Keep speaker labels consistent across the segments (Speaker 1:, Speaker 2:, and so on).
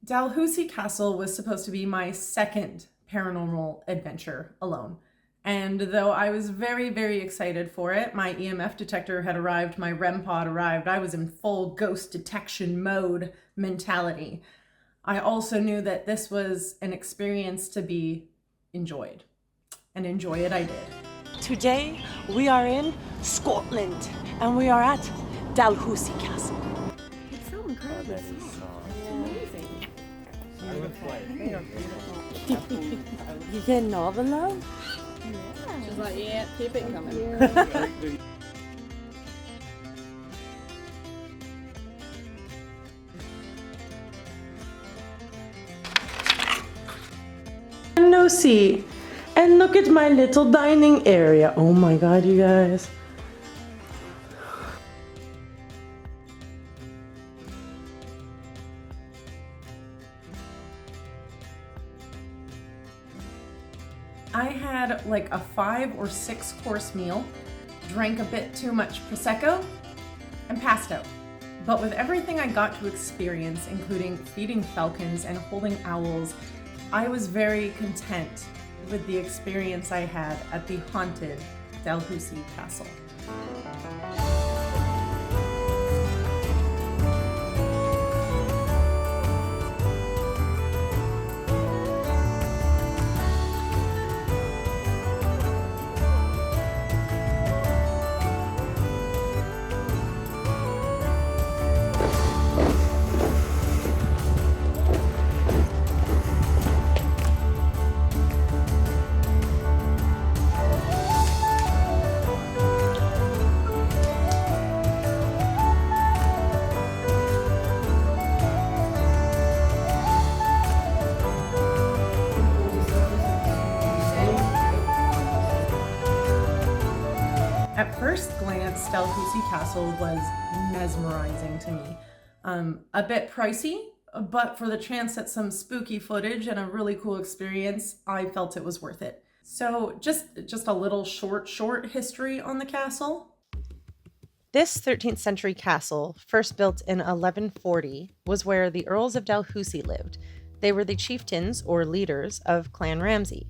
Speaker 1: Dalhousie Castle was supposed to be my second paranormal adventure alone. And though I was very, very excited for it, my EMF detector had arrived, my REM pod arrived, I was in full ghost detection mode mentality. I also knew that this was an experience to be enjoyed. And enjoy it I did.
Speaker 2: Today we are in Scotland and we are at Dalhousie Castle.
Speaker 3: It's so incredible. It's amazing.
Speaker 2: You getting all the love?
Speaker 3: Yeah. She's like, yeah, keep it coming.
Speaker 2: No see. And look at my little dining area. Oh my god, you guys.
Speaker 1: I had like a 5 or 6 course meal, drank a bit too much Prosecco, and passed out. But with everything I got to experience, including feeding falcons and holding owls, I was very content with the experience I had at the haunted Dalhousie Castle. At first glance, Dalhousie Castle was mesmerizing to me. A bit pricey, but for the chance at some spooky footage and a really cool experience, I felt it was worth it. So just a little short history on the castle.
Speaker 4: This 13th century castle, first built in 1140, was where the Earls of Dalhousie lived. They were the chieftains or leaders of Clan Ramsay.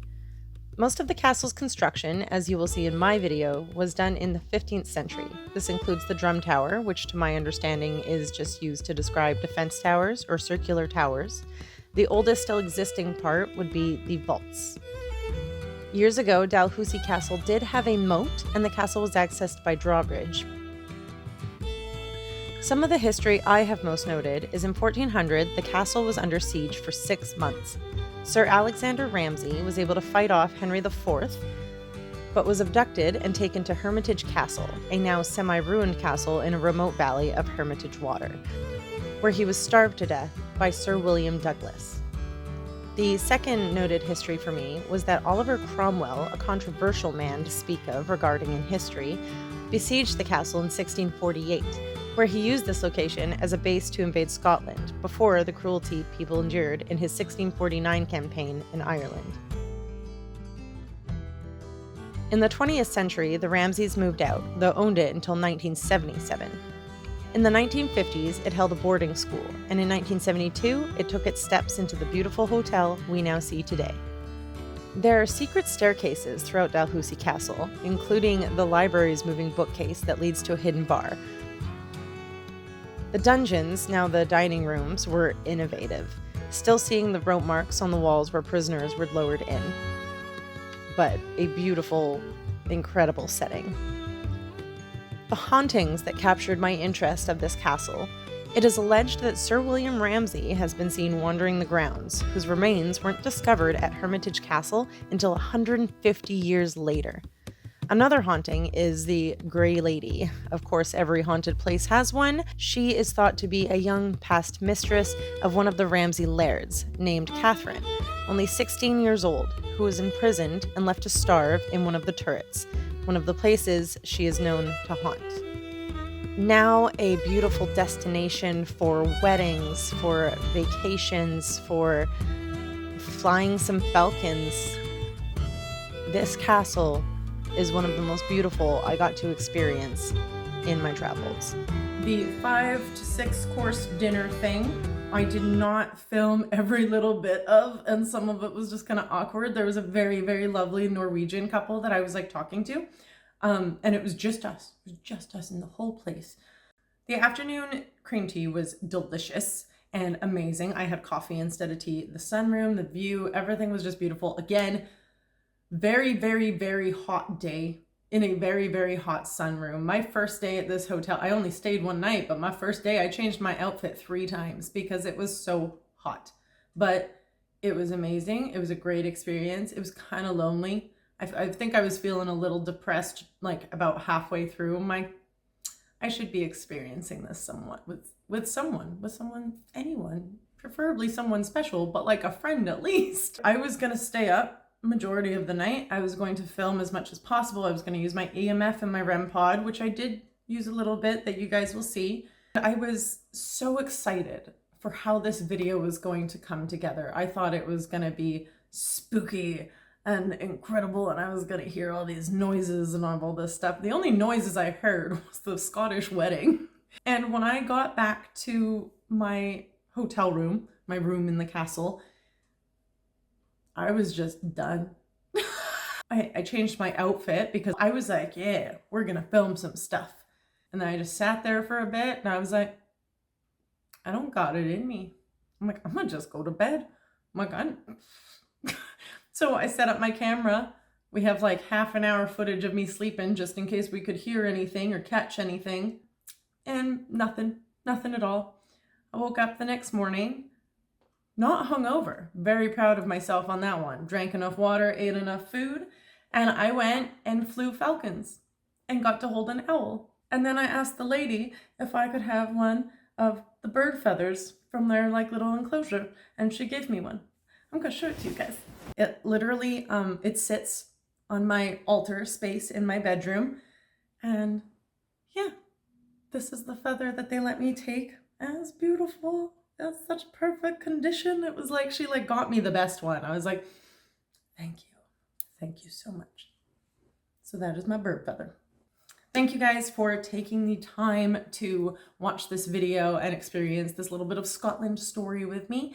Speaker 4: Most of the castle's construction, as you will see in my video, was done in the 15th century. This includes the drum tower, which to my understanding is just used to describe defense towers or circular towers. The oldest still existing part would be the vaults. Years ago, Dalhousie Castle did have a moat, and the castle was accessed by drawbridge. Some of the history I have most noted is in 1400, the castle was under siege for 6 months. Sir Alexander Ramsay was able to fight off Henry IV, but was abducted and taken to Hermitage Castle, a now semi-ruined castle in a remote valley of Hermitage Water, where he was starved to death by Sir William Douglas. The second noted history for me was that Oliver Cromwell, a controversial man to speak of regarding in history, besieged the castle in 1648, where he used this location as a base to invade Scotland before the cruelty people endured in his 1649 campaign in Ireland. In the 20th century, the Ramsays moved out, though owned it until 1977. In the 1950s, it held a boarding school, and in 1972, it took its steps into the beautiful hotel we now see today. There are secret staircases throughout Dalhousie Castle, including the library's moving bookcase that leads to a hidden bar. The dungeons, now the dining rooms, were innovative, still seeing the rope marks on the walls where prisoners were lowered in. But a beautiful, incredible setting. The hauntings that captured my interest of this castle. It is alleged that Sir William Ramsay has been seen wandering the grounds, whose remains weren't discovered at Hermitage Castle until 150 years later. Another haunting is the Grey Lady. Of course, every haunted place has one. She is thought to be a young past mistress of one of the Ramsay lairds, named Catherine, only 16 years old, who was imprisoned and left to starve in one of the turrets, one of the places she is known to haunt. Now a beautiful destination for weddings, for vacations, for flying some falcons. This castle is one of the most beautiful I got to experience in my travels.
Speaker 1: The 5 to 6 course dinner thing I did not film every little bit of, and some of it was just kind of awkward. There was a very, very lovely Norwegian couple that I was like talking to, and it was just us. It was just us in the whole place. The afternoon cream tea was delicious and amazing. I had coffee instead of tea. The sunroom, the view, everything was just beautiful. Again, very, very, very hot day in a very, very hot sunroom. My first day at this hotel, I only stayed one night, but my first day I changed my outfit 3 times because it was so hot. But it was amazing. It was a great experience. It was kind of lonely. I think I was feeling a little depressed like about halfway through. I should be experiencing this somewhat with someone, anyone, preferably someone special, but like a friend at least. I was gonna stay up majority of the night. I was going to film as much as possible. I was going to use my EMF and my REM pod, which I did use a little bit that you guys will see. I was so excited for how this video was going to come together. I thought it was going to be spooky and incredible, and I was going to hear all these noises and all this stuff. The only noises I heard was the Scottish wedding. And when I got back to my hotel room, my room in the castle, I was just done. I changed my outfit because I was like, yeah, we're gonna film some stuff. And then I just sat there for a bit and I was like, I don't got it in me. I'm like, I'm gonna just go to bed. I'm like, So I set up my camera. We have like half an hour footage of me sleeping just in case we could hear anything or catch anything. And nothing at all. I woke up the next morning, not hungover. Very proud of myself on that one. Drank enough water, ate enough food, and I went and flew falcons and got to hold an owl. And then I asked the lady if I could have one of the bird feathers from their like little enclosure, and she gave me one. I'm gonna show it to you guys. It literally, it sits on my altar space in my bedroom, and yeah, this is the feather that they let me take, and it's beautiful. That's such perfect condition. It was like she like got me the best one. I was like, thank you so much. So that is my bird feather. Thank you guys for taking the time to watch this video and experience this little bit of Scotland story with me.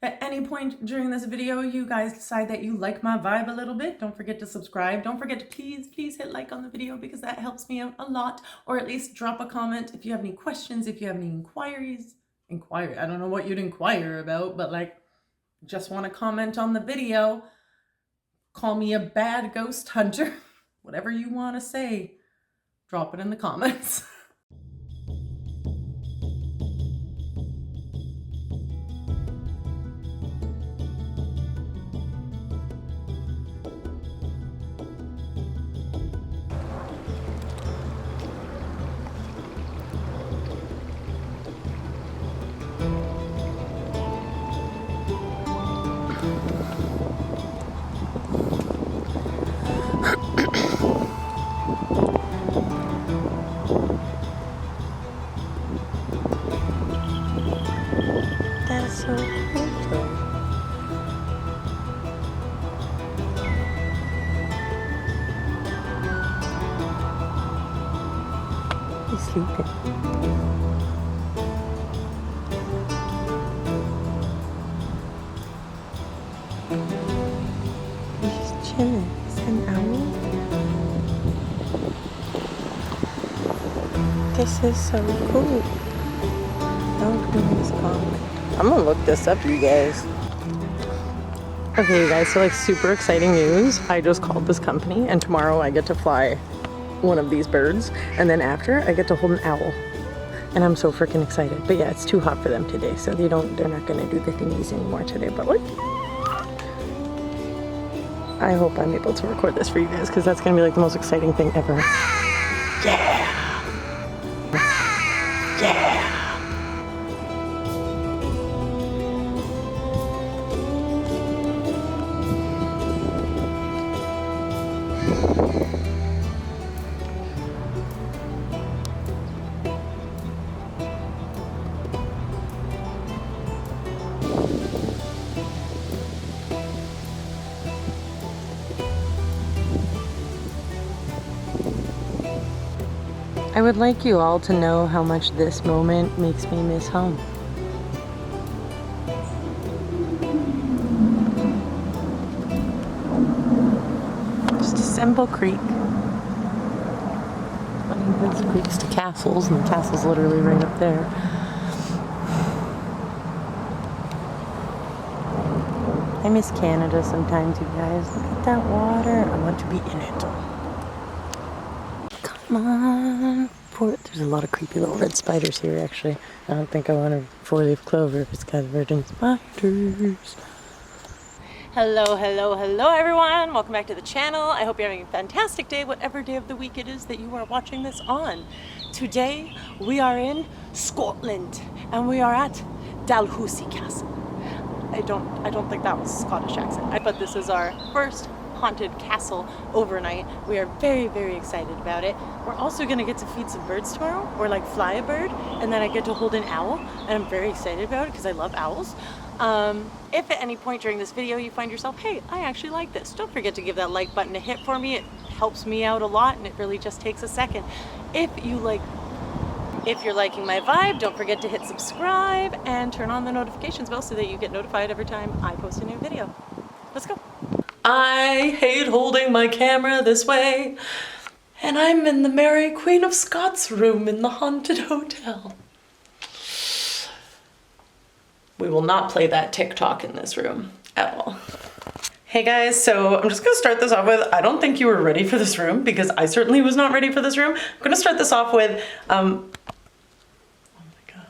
Speaker 1: At any point during this video, you guys decide that you like my vibe a little bit, don't forget to subscribe. Don't forget to please hit like on the video because that helps me out a lot, or at least drop a comment if you have any questions, if you have any inquiries. I don't know what you'd inquire about, but like, just want to comment on the video, call me a bad ghost hunter, whatever you want to say, drop it in the comments.
Speaker 2: That's so cool. He's sleeping. He's chilling. Is that an owl? This is so cool. I'm gonna look this up, you guys. Okay, you guys, so like super exciting news. I just called this company and tomorrow I get to fly one of these birds, and then after I get to hold an owl. And I'm so freaking excited. But yeah, it's too hot for them today, so they're not gonna do the thingies anymore today, but like, I hope I'm able to record this for you guys because that's gonna be like the most exciting thing ever. Yeah! Yeah! I would like you all to know how much this moment makes me miss home. Semple Creek. There's creeks to castles, and the castle's literally right up there. I miss Canada sometimes, you guys. Look at that water. I want to be in it. Come on. There's a lot of creepy little red spiders here, actually. I don't think I want a four-leaf clover if it's got virgin spiders. Hello, hello, hello everyone. Welcome back to the channel. I hope you're having a fantastic day, whatever day of the week it is that you are watching this on. Today, we are in Scotland, and we are at Dalhousie Castle. I don't think that was a Scottish accent, but this is our first haunted castle overnight. We are very, very excited about it. We're also gonna get to feed some birds tomorrow, or like fly a bird, and then I get to hold an owl, and I'm very excited about it because I love owls. If at any point during this video you find yourself, hey, I actually like this, don't forget to give that like button a hit for me. It helps me out a lot, and it really just takes a second. If you're liking my vibe, don't forget to hit subscribe and turn on the notifications bell so that you get notified every time I post a new video. Let's go. I hate holding my camera this way, and I'm in the Mary Queen of Scots room in the haunted hotel. We will not play that TikTok in this room at all. Hey guys, so I'm just gonna start this off with, I don't think you were ready for this room, because I certainly was not ready for this room. I'm gonna start this off with, oh my God.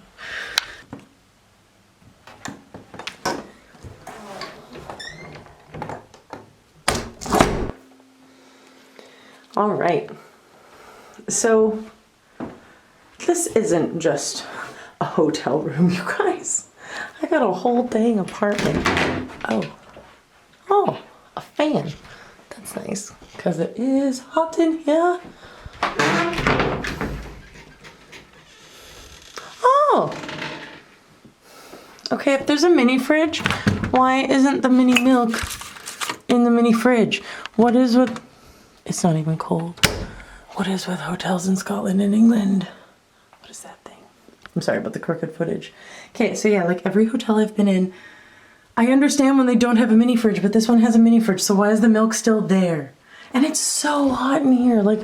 Speaker 2: All right, so this isn't just a hotel room, you guys. I got a whole dang apartment. Oh, a fan. That's nice, because it is hot in here. Oh! Okay, if there's a mini fridge, why isn't the mini milk in the mini fridge? What is with... It's not even cold. What is with hotels in Scotland and England? What is that thing? I'm sorry about the crooked footage. Okay, so yeah, like every hotel I've been in, I understand when they don't have a mini fridge, but this one has a mini fridge, so why is the milk still there? And it's so hot in here, like,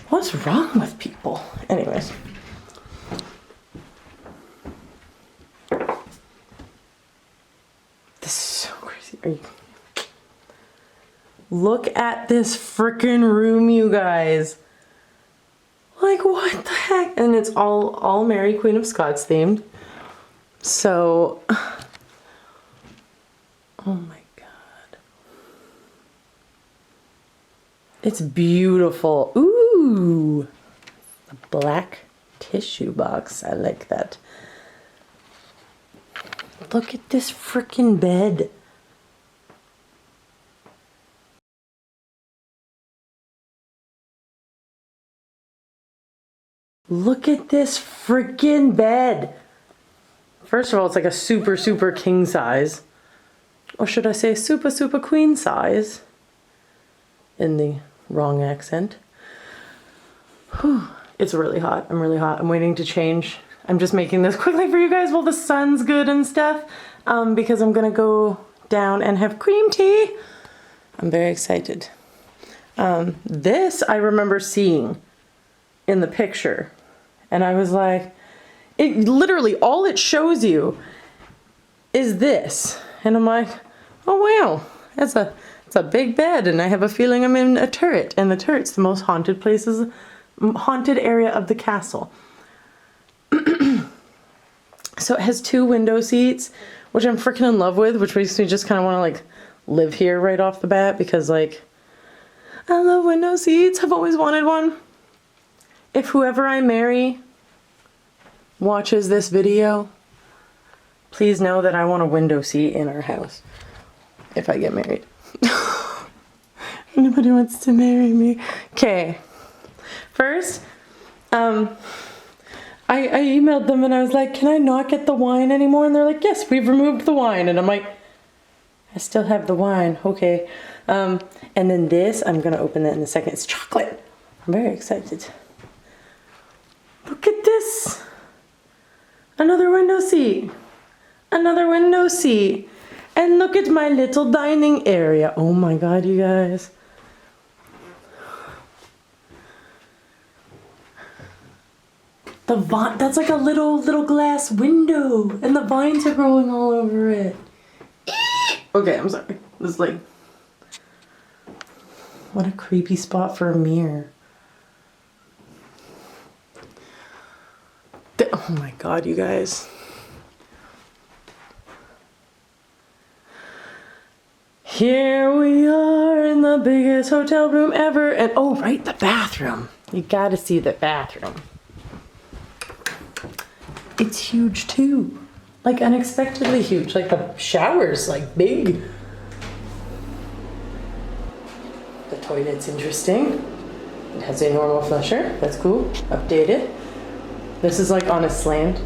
Speaker 2: what's wrong with people? Anyways. This is so crazy. Look at this frickin' room, you guys. Like, what the heck? And it's all Mary Queen of Scots themed. So, oh my God. It's beautiful. Ooh, a black tissue box. I like that. Look at this frickin' bed. Look at this freaking bed. First of all, it's like a super, super king size. Or should I say super, super queen size? In the wrong accent. Whew. It's really hot. I'm really hot. I'm waiting to change. I'm just making this quickly for you guys while the sun's good and stuff. Because I'm gonna go down and have cream tea. I'm very excited. This I remember seeing in the picture. And I was like, it literally, all it shows you is this. And I'm like, oh wow, it's a big bed, and I have a feeling I'm in a turret, and the turret's the most haunted area of the castle. So it has 2 window seats, which I'm freaking in love with, which makes me just kind of want to like live here right off the bat, because like, I love window seats. I've always wanted one. If whoever I marry watches this video, please know that I want a window seat in our house if I get married. Nobody wants to marry me. Okay. First, I emailed them and I was like, can I not get the wine anymore? And they're like, yes, we've removed the wine. And I'm like, I still have the wine. Okay. And then this, I'm going to open that in a second. It's chocolate. I'm very excited. Look at this. Another window seat. Another window seat. And look at my little dining area. Oh my God, you guys. The vine, that's like a little glass window, and the vines are growing all over it. Okay, I'm sorry. This is like, what a creepy spot for a mirror. Oh my god, you guys. Here we are in the biggest hotel room ever, and oh right, the bathroom. You gotta see the bathroom. It's huge too. Like unexpectedly huge. Like the shower's like big. The toilet's interesting. It has a normal flusher. That's cool. Updated. This is like on a slant.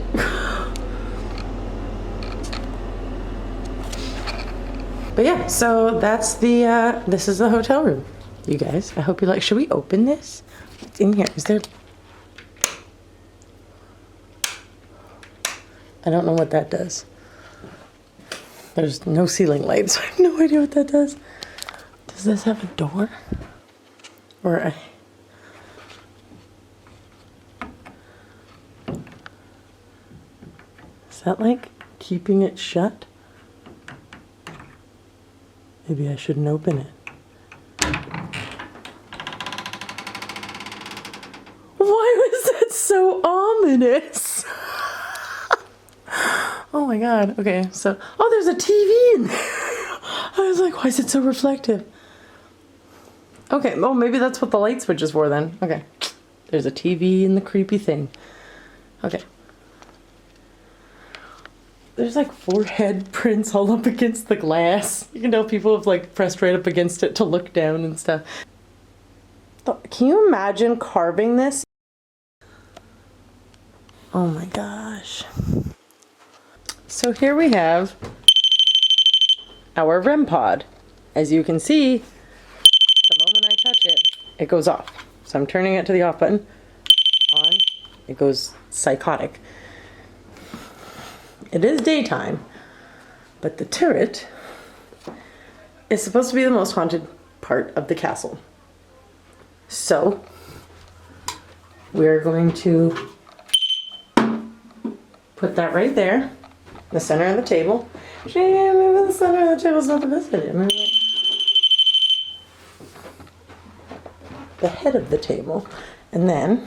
Speaker 2: But yeah, so that's the this is the hotel room. You guys, I hope you like. Should we open this? What's in here? Is there? I don't know what that does. There's no ceiling lights, so I have no idea what that does. Does this have a door? Or a... Is that like keeping it shut? Maybe I shouldn't open it. Why was that so ominous? Oh my god. Okay, so... Oh, there's a TV in there. I was like, why is it so reflective? Okay, oh, maybe that's what the light switch is for then. Okay. There's a TV in the creepy thing. Okay. There's like forehead prints all up against the glass. You can tell people have like pressed right up against it to look down and stuff. Can you imagine carving this? Oh my gosh. So here we have our REM pod. As you can see, the moment I touch it, it goes off. So I'm turning it to the off button. On. It goes psychotic. It is daytime, but the turret is supposed to be the most haunted part of the castle. So we're going to put that right there, the center of the table. Maybe the center of the table is not the best idea. Maybe the head of the table, and then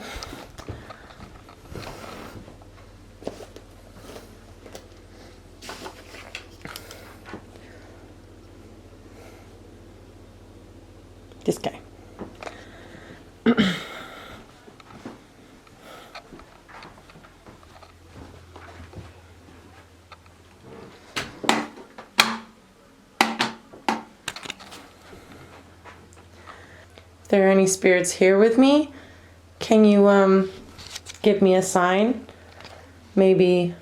Speaker 2: this guy. If there are any spirits here with me, can you give me a sign? Maybe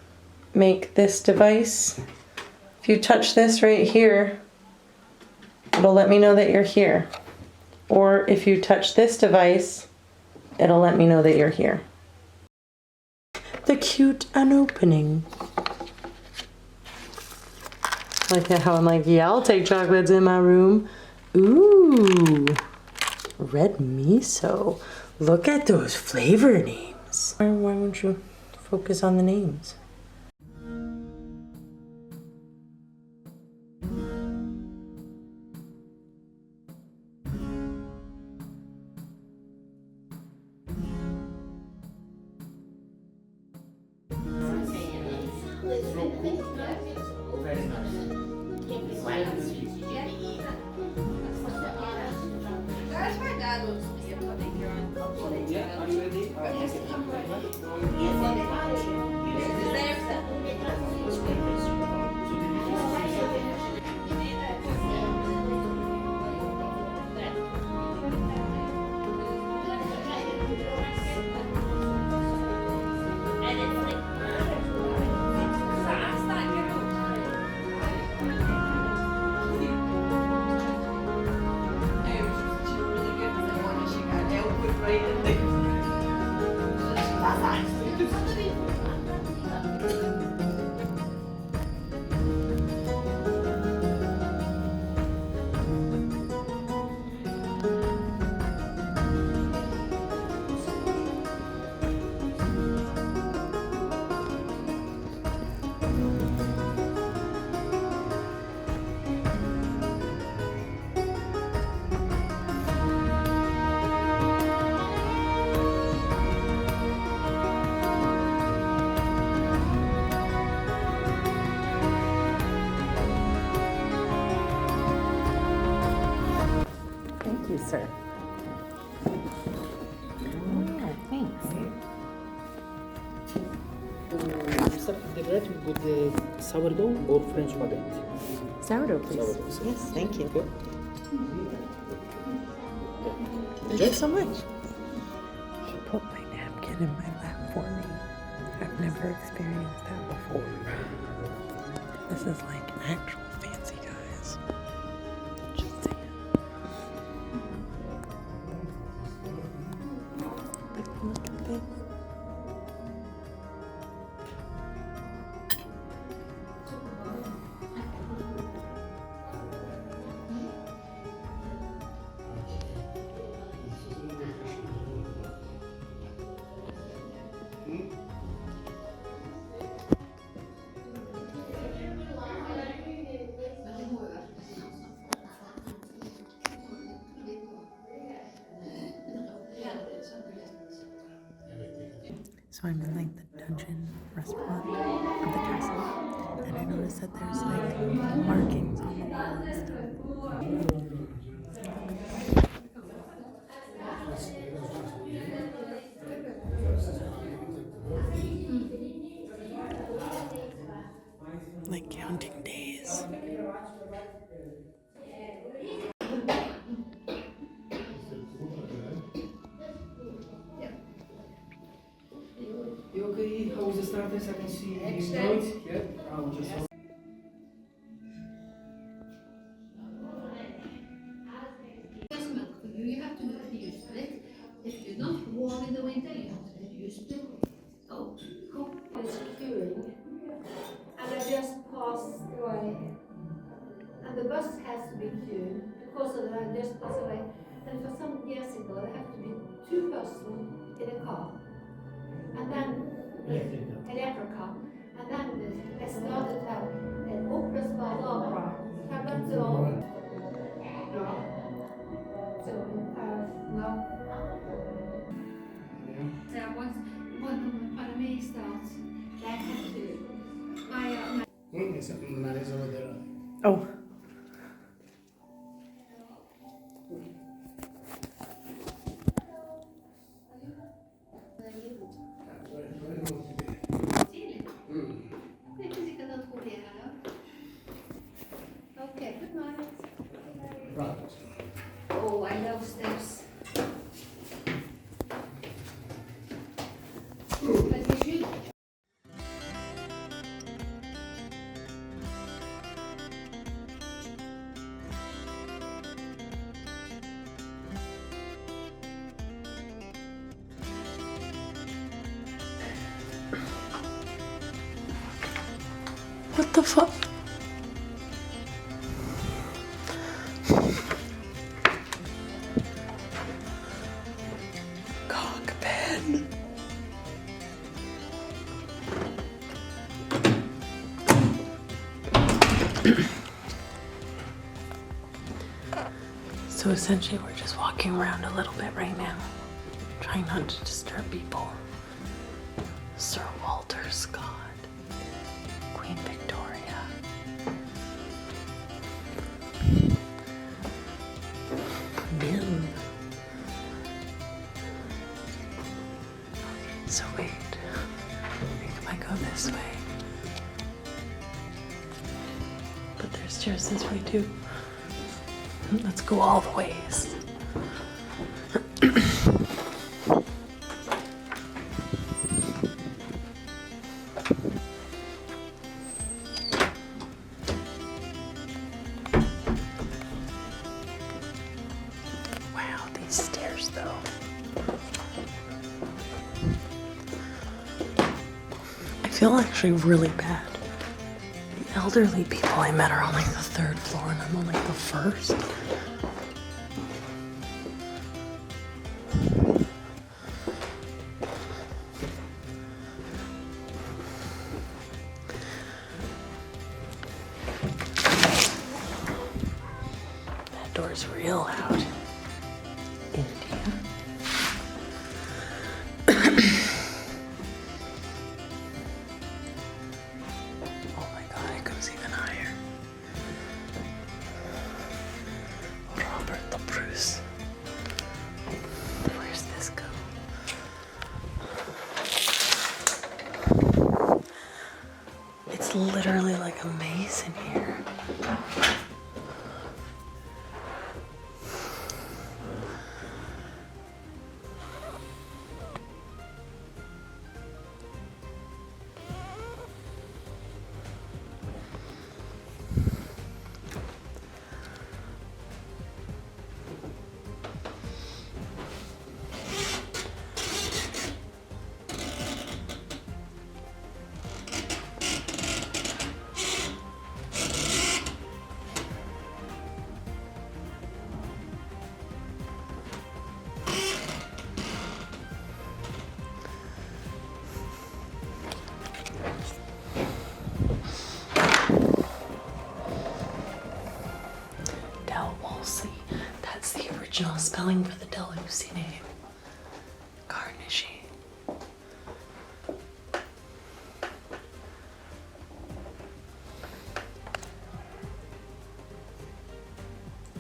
Speaker 2: make this device. If you touch this right here, it'll let me know that you're here. Or if you touch this device, it'll let me know that you're here. The cute unopening. Like how I'm like, yeah, I'll take chocolates in my room. Ooh, red miso. Look at those flavor names. Why won't you focus on the names?
Speaker 3: That's my dad was
Speaker 2: sir. Oh, thanks.
Speaker 5: We start with the bread with the sourdough or French baguette.
Speaker 2: Sourdough, please.
Speaker 5: Sourdough,
Speaker 2: Yes, thank you.
Speaker 5: Okay.
Speaker 2: Thank you so much. She put my napkin in my lap for me. I've never experienced that before. This is like actual fancy, guys. Just saying. Look at this. So I'm in like the dungeon restaurant of the castle, and I noticed that there's like markings on the wall and stuff. Like counting days.
Speaker 5: You okay? How was the starters? I can see you enjoyed. Yeah. I'll just.
Speaker 6: Adjustment for you. You have to get used to it. If you're not warm in the winter, you have to get used to it. Oh, cool.
Speaker 7: It's queuing, and I just passed away. And the bus has to be queued because of that. I just passed away. And for some years ago, there had to be 2 persons in a car, and then electric car, and then they started to have an opera opera. Happened to all. No. So no.
Speaker 6: So once one of my pandemic starts, they have to my
Speaker 2: Oh.
Speaker 7: Okay, good night.
Speaker 5: Right.
Speaker 6: Oh, I love steps. But you should.
Speaker 2: What the fuck? Cockpit. So essentially we're just walking around a little bit right now, trying not to disturb people. Sir Walter Scott, Queen Victoria. Bill. So wait, I think I might go this way. But there's stairs this way too. Let's go all the ways. Wow, these stairs though. I feel actually really bad. The elderly people I met are on like the 3rd floor and I'm on like the 1st. That door's real loud. India. Oh my god, it goes even higher. Robert the Bruce. literally like a maze in here. Dalhousie. That's the original spelling for the Dalhousie name. Garnishy.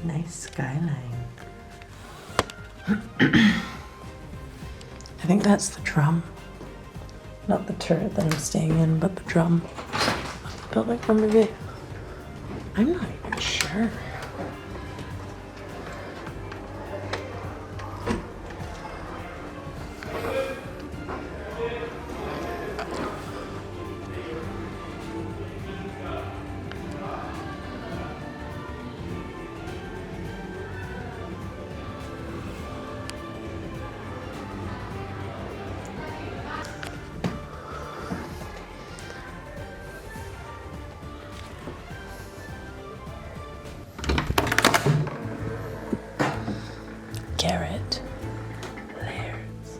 Speaker 2: Nice skyline. I think that's the drum. Not the turret that I'm staying in, but the drum of the building. Or maybe, I'm not even sure. Garrett. Lairs.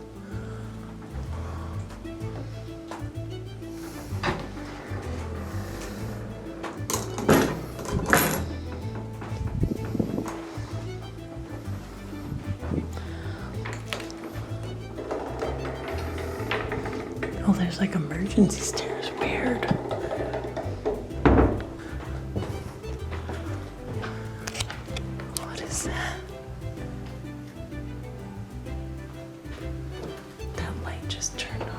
Speaker 2: Oh, there's like emergency stairs. Weird. What is that? That light just turned on.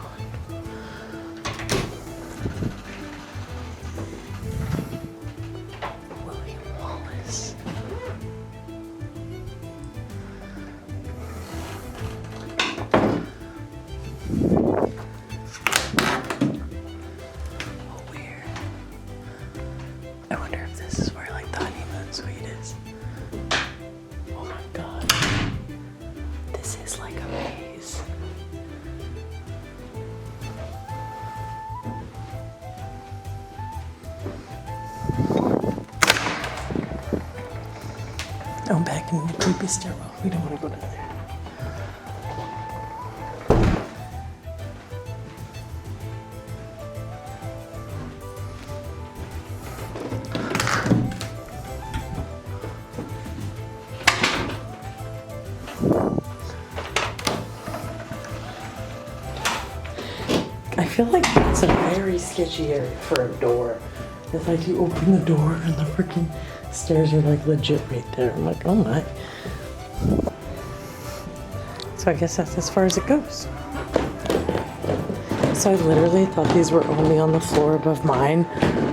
Speaker 2: William Wallace. Oh, weird. I wonder if this is where like the honeymoon suite is. Oh my god. This is like a maze. Oh, back in the creepy stairwell. We don't want to go down there. I feel like it's a very sketchy area for a door. It's like you open the door and the freaking stairs are like legit right there. I'm like, oh my. So I guess that's as far as it goes. So I literally thought these were only on the floor above mine,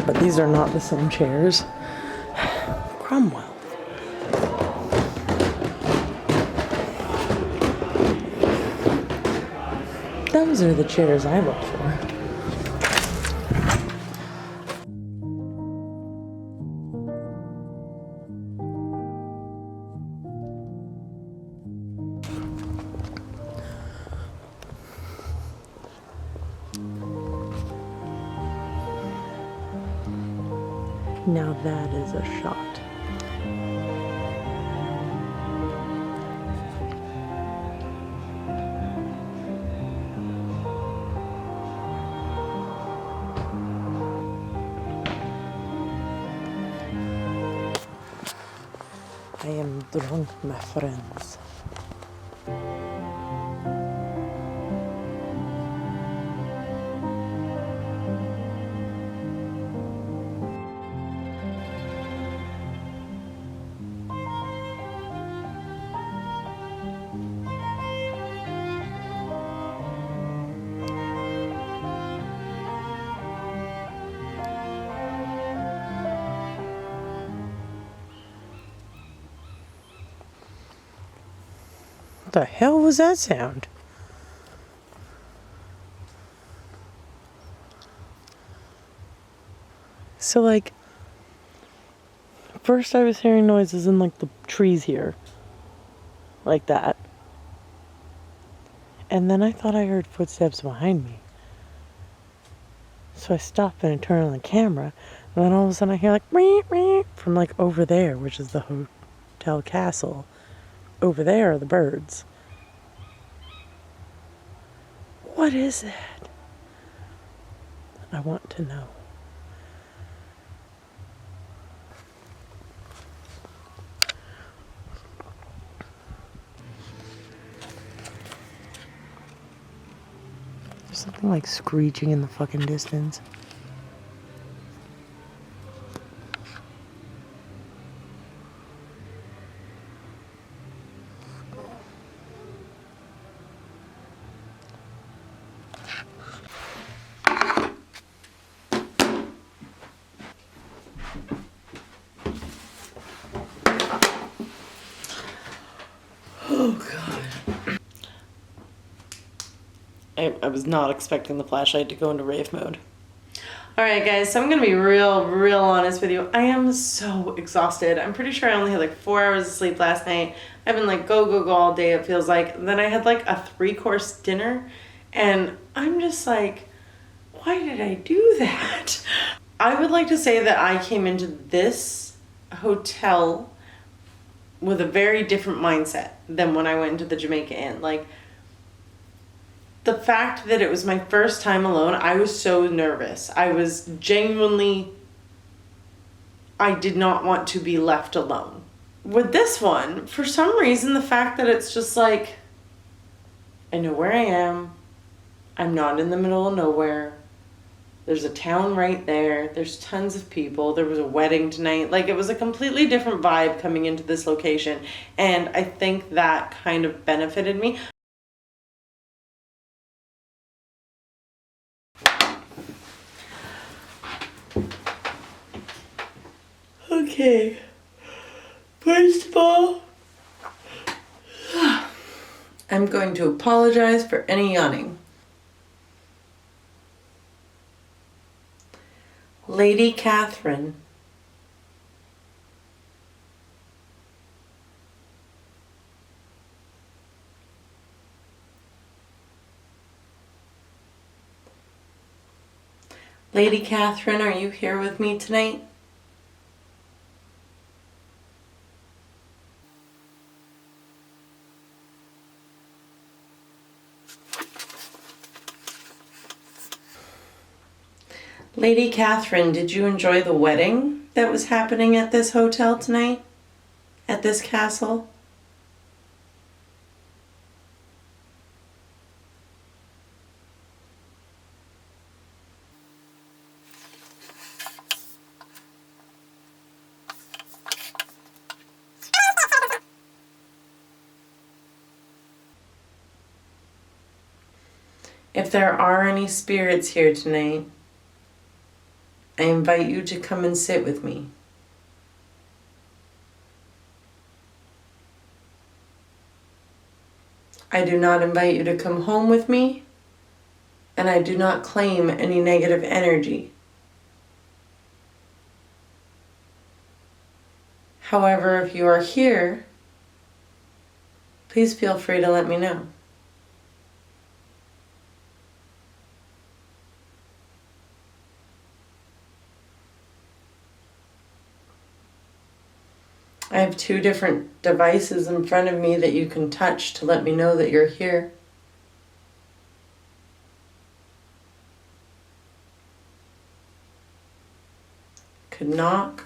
Speaker 2: but these are not the same chairs. Cromwell. Those are the chairs I look for. Now that is a shot. I am drunk, my friends. The hell was that sound? So like, first I was hearing noises in like the trees here. Like that. And then I thought I heard footsteps behind me. So I stopped and I turned on the camera. And then all of a sudden I hear like, meep, meep, from like over there, which is the hotel castle. Over there are the birds. What is that? I want to know. There's something like screeching in the fucking distance. I was not expecting the flashlight to go into rave mode. Alright guys, so I'm gonna be real honest with you. I am so exhausted. I'm pretty sure I only had like 4 hours of sleep last night. I've been like go all day, it feels like. Then I had like a 3-course dinner and I'm just like, why did I do that? I would like to say that I came into this hotel with a very different mindset than when I went into the Jamaica Inn. Like, the fact that it was my first time alone, I was so nervous. I was genuinely, I did not want to be left alone. With this one, for some reason, the fact that it's just like, I know where I am. I'm not in the middle of nowhere. There's a town right there. There's tons of people. There was a wedding tonight. Like, it was a completely different vibe coming into this location. And I think that kind of benefited me. Okay. First of all, I'm going to apologize for any yawning. Lady Catherine. Lady Catherine, are you here with me tonight? Lady Catherine, did you enjoy the wedding that was happening at this hotel tonight? At this castle? If there are any spirits here tonight, I invite you to come and sit with me. I do not invite you to come home with me, and I do not claim any negative energy. However, if you are here, please feel free to let me know. I have 2 different devices in front of me that you can touch to let me know that you're here. Could knock.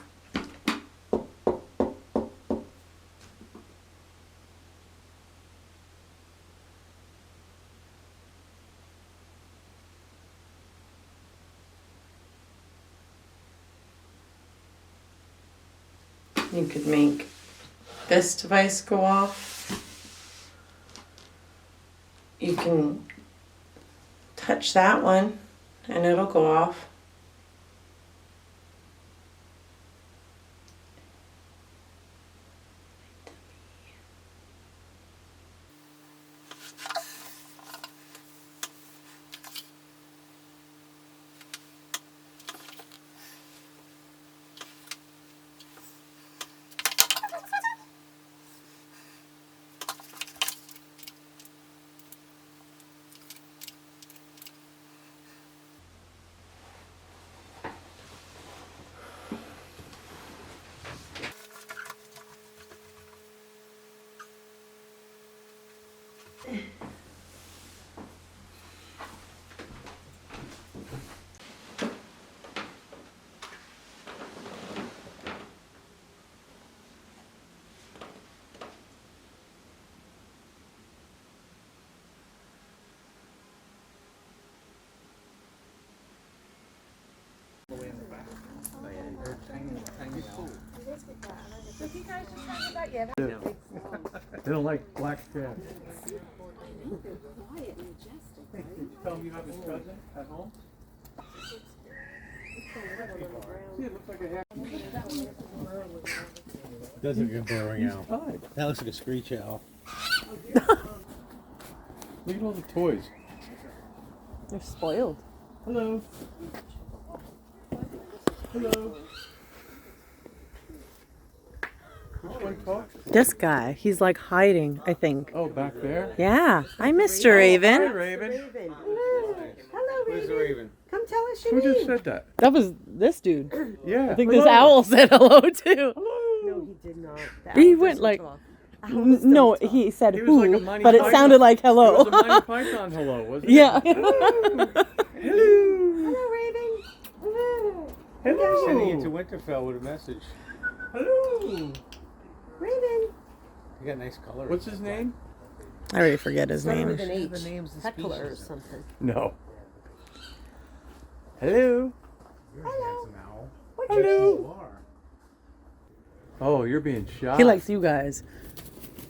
Speaker 2: You could make this device go off. You can touch that one and it'll go off.
Speaker 8: They don't like black cats. Tell them you have his cousin at home. See, it looks like a
Speaker 9: Does look like a burrowing owl.
Speaker 8: Fine.
Speaker 9: That looks like a screech owl.
Speaker 8: Look at all the toys.
Speaker 2: They're spoiled.
Speaker 8: Hello. Hello. Which one talks?
Speaker 2: This guy, he's like hiding, I think.
Speaker 8: Oh, back there?
Speaker 2: Yeah. Hi, Mr. Raven.
Speaker 8: Hi, Raven.
Speaker 7: Hello,
Speaker 9: Where's the raven?
Speaker 7: Come tell us your
Speaker 8: Who
Speaker 7: name.
Speaker 8: just said that?
Speaker 2: That was this dude.
Speaker 8: Yeah.
Speaker 2: I think this owl said hello too.
Speaker 8: Hello.
Speaker 2: He did not. He went like, no, he said
Speaker 8: He was like a
Speaker 2: who,
Speaker 8: Monty
Speaker 2: but it
Speaker 8: Python.
Speaker 2: sounded like
Speaker 8: It
Speaker 2: hello.
Speaker 8: was a Monty Python hello, wasn't
Speaker 2: Yeah.
Speaker 8: it? Hello.
Speaker 7: Hello, Raven. Hello.
Speaker 8: Hello.
Speaker 9: Sending it to Winterfell with a message.
Speaker 8: Hello.
Speaker 7: Raven.
Speaker 9: You got nice color.
Speaker 8: What's his name?
Speaker 2: I already forget his name.
Speaker 7: The name's the Heckler or something.
Speaker 8: No. Hello.
Speaker 7: Hello.
Speaker 8: Hello. Oh, you're being shot.
Speaker 2: He likes you guys.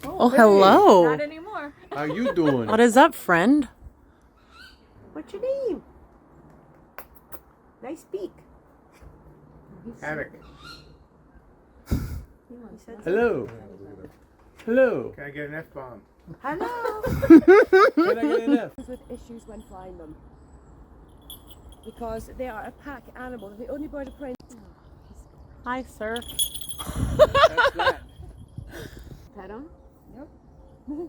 Speaker 2: Oh, hello.
Speaker 3: Not anymore.
Speaker 8: How you doing?
Speaker 2: What is up, friend?
Speaker 7: What's your name? Nice beak.
Speaker 9: Havoc.
Speaker 8: Hello. Hello.
Speaker 9: Can I get an F-bomb?
Speaker 7: Hello.
Speaker 8: Can I get an F?
Speaker 10: With issues when flying them because they are a pack animal. They're the only bird of prey.
Speaker 2: Hi, sir.
Speaker 9: That's that.
Speaker 10: Pet them?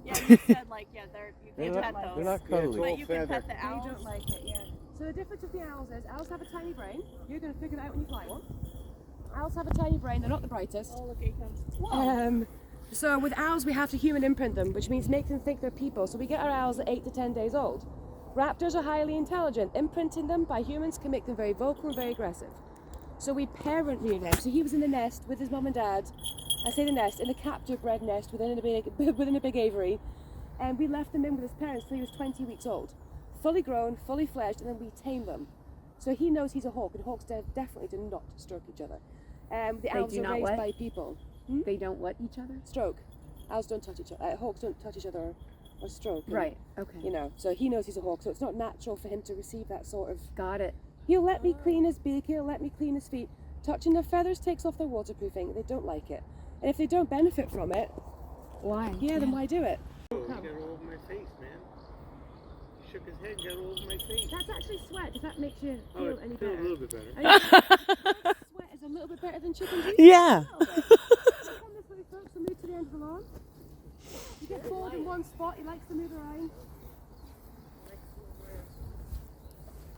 Speaker 3: Yeah, you said like, yeah, you
Speaker 8: They're
Speaker 3: can't pet
Speaker 8: not,
Speaker 3: those.
Speaker 8: they're not
Speaker 9: Yeah, it's
Speaker 8: cuddly.
Speaker 9: all
Speaker 3: But you can
Speaker 9: feather.
Speaker 3: pet the
Speaker 10: They
Speaker 3: owls.
Speaker 10: don't like it, yeah. So the difference with the owls is owls have a tiny brain. You're going to figure that out when you fly one. Owls have a tiny brain. They're not the brightest.
Speaker 3: Oh, look, here he comes.
Speaker 10: So with owls, we have to human imprint them, which means make them think they're people. So we get our owls at 8 to 10 days old. Raptors are highly intelligent. Imprinting them by humans can make them very vocal and very aggressive. So we parent rear them. So he was in the nest with his mum and dad. I say the nest, in a captive bred nest within a big aviary. And we left them in with his parents till he was 20 weeks old. Fully grown, fully fledged, and then we tame them. So he knows he's a hawk, and hawks definitely do not stroke each other. The owls
Speaker 11: do
Speaker 10: are
Speaker 11: not
Speaker 10: raised
Speaker 11: what?
Speaker 10: by people.
Speaker 11: They don't what each other?
Speaker 10: Stroke. Owls don't touch each other. Hawks don't touch each other or stroke. And,
Speaker 11: Right. Okay.
Speaker 10: You know, so he knows he's a hawk, so it's not natural for him to receive that sort of.
Speaker 11: Got it.
Speaker 10: He'll let me clean his beak, he'll let me clean his feet. Touching their feathers takes off their waterproofing. They don't like it. And if they don't benefit from it,
Speaker 11: Why?
Speaker 10: yeah, then why do it?
Speaker 9: He got all over my face, man. He shook his head and got all over my face.
Speaker 10: That's actually sweat, if that makes you
Speaker 9: Oh,
Speaker 10: feel any
Speaker 9: it feels
Speaker 10: better.
Speaker 9: a little bit better.
Speaker 10: Sweat is a little bit better than chicken juice.
Speaker 2: Yeah.
Speaker 10: Come this way, folks, we'll move to the end of the lawn. You get bored in one spot, he likes to move around.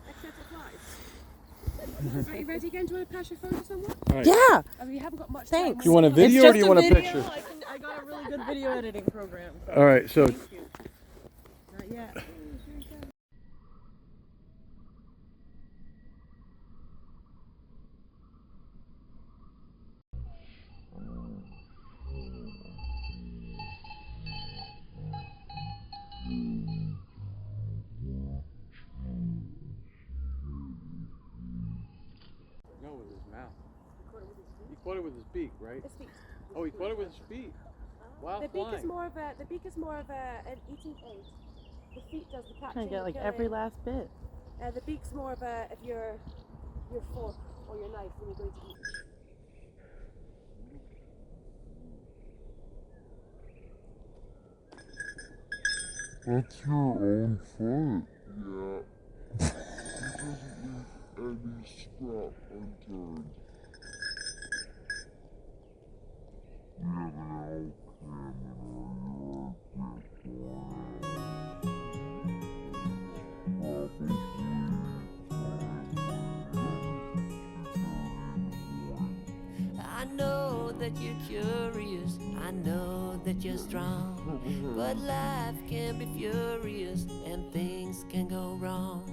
Speaker 10: Except it flies. Right, you ready again? Do you want to pass your phone to someone?
Speaker 2: Yeah.
Speaker 10: I mean, you haven't got much
Speaker 2: Thanks.
Speaker 10: time.
Speaker 8: Do you want a
Speaker 2: It's
Speaker 8: video
Speaker 2: just
Speaker 8: or do you want a
Speaker 2: video.
Speaker 8: picture?
Speaker 2: I got a really good video editing program.
Speaker 8: All right, so
Speaker 2: Not yet.
Speaker 8: no, with his mouth. He caught it with his beak, right?
Speaker 10: His feet.
Speaker 8: Oh, he caught it with his feet. While
Speaker 10: The beak
Speaker 8: flying.
Speaker 10: is more of an eating aid. The feet does the catching.
Speaker 2: Trying to get like
Speaker 10: the
Speaker 2: every
Speaker 10: killing.
Speaker 2: last bit.
Speaker 10: The beak's more of a your fork or your knife when you're going to eat.
Speaker 12: That's your own foot. Yeah. He doesn't leave any scrap unturned. We have an owl cam in our yard.
Speaker 13: I know that you're curious, I know that you're strong, but life can be furious and things can go wrong.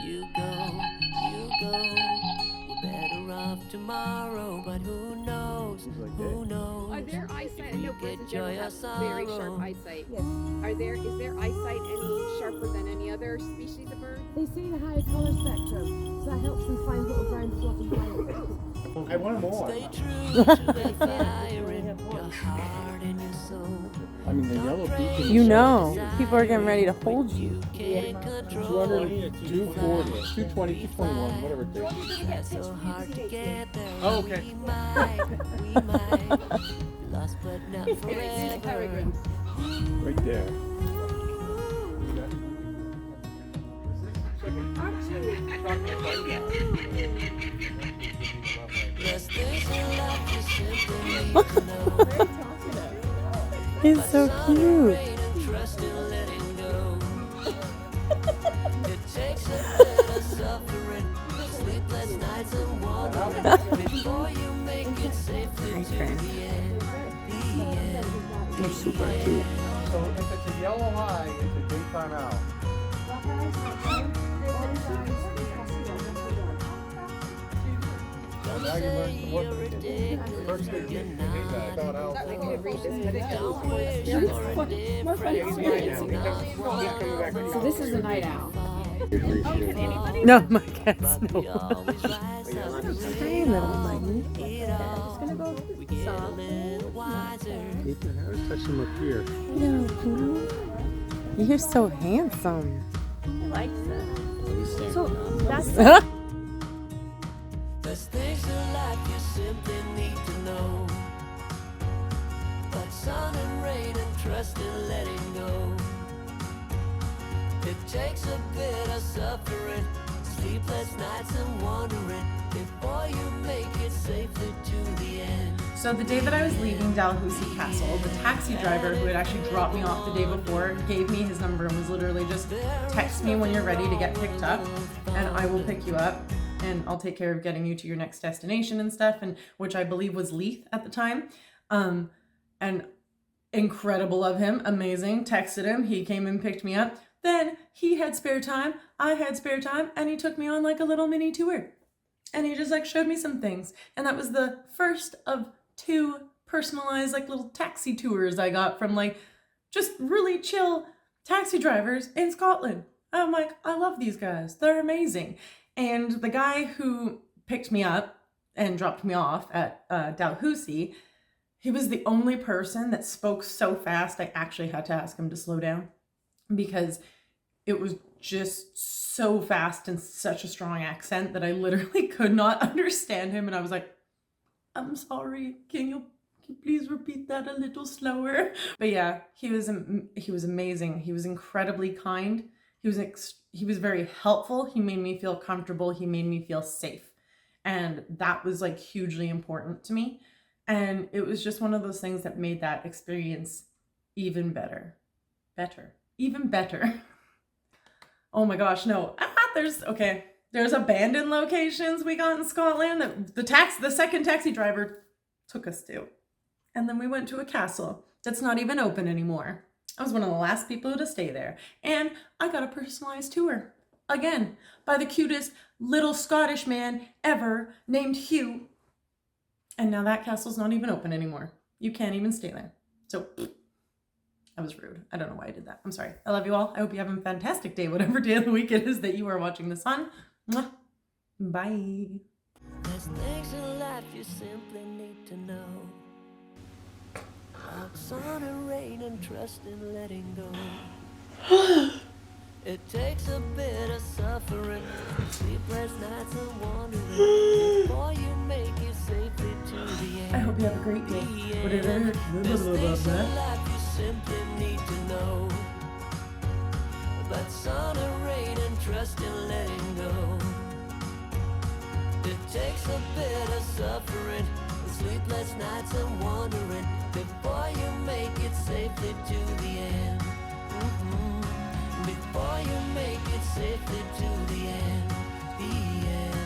Speaker 13: You go, you better run. of tomorrow, but who knows? Who knows?
Speaker 11: Are there eyesight? I know birds in
Speaker 13: Get
Speaker 11: general
Speaker 13: joy or
Speaker 11: have very sharp
Speaker 13: sorrow.
Speaker 11: eyesight. Yes. Is there eyesight any sharper than any other species of bird?
Speaker 10: They see the higher colour spectrum, so that helps them find little brown fluffy butterflies.
Speaker 9: I want more.
Speaker 13: Stay true to the fire in your heart and your soul.
Speaker 8: I mean, the yellow beacon.
Speaker 2: You know, people are getting ready to hold you.
Speaker 13: Can't control
Speaker 8: 200, 240, 220, 221, whatever it is.
Speaker 13: Try so hard to get there.
Speaker 9: Oh, okay.
Speaker 13: We might, lost but not forever.
Speaker 8: Right there.
Speaker 13: There's things in life you simply need to know.
Speaker 2: He's so cute.
Speaker 13: And trust in letting go. It takes a bit of suffering, sleepless nights and wandering before you make it safely to the end. The end.
Speaker 2: They're super cute.
Speaker 8: So if it's a yellow eye, it's a daytime owl.
Speaker 13: Don't
Speaker 8: Now you
Speaker 13: say
Speaker 8: learn some
Speaker 13: you're
Speaker 8: work.
Speaker 13: ridiculous.
Speaker 8: First thing you
Speaker 13: You're
Speaker 8: about owls.
Speaker 11: I could read this, but it
Speaker 13: don't wish for a different
Speaker 9: He's right now. He's coming back.
Speaker 11: So this is a night owl.
Speaker 2: No, my cats no.
Speaker 13: always rise up to
Speaker 2: Hey, little Mikey.
Speaker 13: it all. We get a little wiser.
Speaker 8: Ethan, I was touching him up here.
Speaker 2: No, Pooh. You're so handsome.
Speaker 11: So that's
Speaker 13: There's things in life you simply need to know. Like sun and rain and trust in letting go. It takes a bit of suffering, sleepless nights and wandering before you make it safely to the end.
Speaker 1: So the day that I was leaving Dalhousie Castle, the taxi driver who had actually dropped me off the day before gave me his number and was literally just, text me when you're ready to get picked up and I will pick you up and I'll take care of getting you to your next destination and stuff, and which I believe was Leith at the time. And incredible of him, amazing, texted him, he came and picked me up. Then he had spare time, I had spare time, and he took me on like a little mini tour. And he just like showed me some things. And that was the first of 2 personalized like little taxi tours I got from like just really chill taxi drivers in Scotland. I'm like, I love these guys. They're amazing. And the guy who picked me up and dropped me off at Dalhousie, he was the only person that spoke so fast I actually had to ask him to slow down because it was just so fast and such a strong accent that I literally could not understand him. And I was like, I'm sorry, can you please repeat that a little slower? But yeah, he was amazing. He was incredibly kind. He was very helpful. He made me feel comfortable. He made me feel safe. And that was like hugely important to me. And it was just one of those things that made that experience even better. Even better. Oh my gosh, no. There's abandoned locations we got in Scotland that the second taxi driver took us to. And then we went to a castle that's not even open anymore. I was one of the last people to stay there. And I got a personalized tour, again, by the cutest little Scottish man ever named Hugh. And now that castle's not even open anymore. You can't even stay there. So, I was rude. I don't know why I did that. I'm sorry. I love you all. I hope you have a fantastic day, whatever day of the week it is that you are watching this on. Mwah. Bye.
Speaker 13: There's things in life you simply need to know. Like sun and rain and trust in letting go. It takes a bit of suffering, sleepless nights and wandering before you make it safely to the end.
Speaker 1: I hope you have a great day. Whatever.
Speaker 13: There's things in life you simply need to know. But sun and rain and trust in letting go. It takes a bit of suffering, sleepless nights and wandering before you make it safely to the end. Before you make it safely to the end. The end.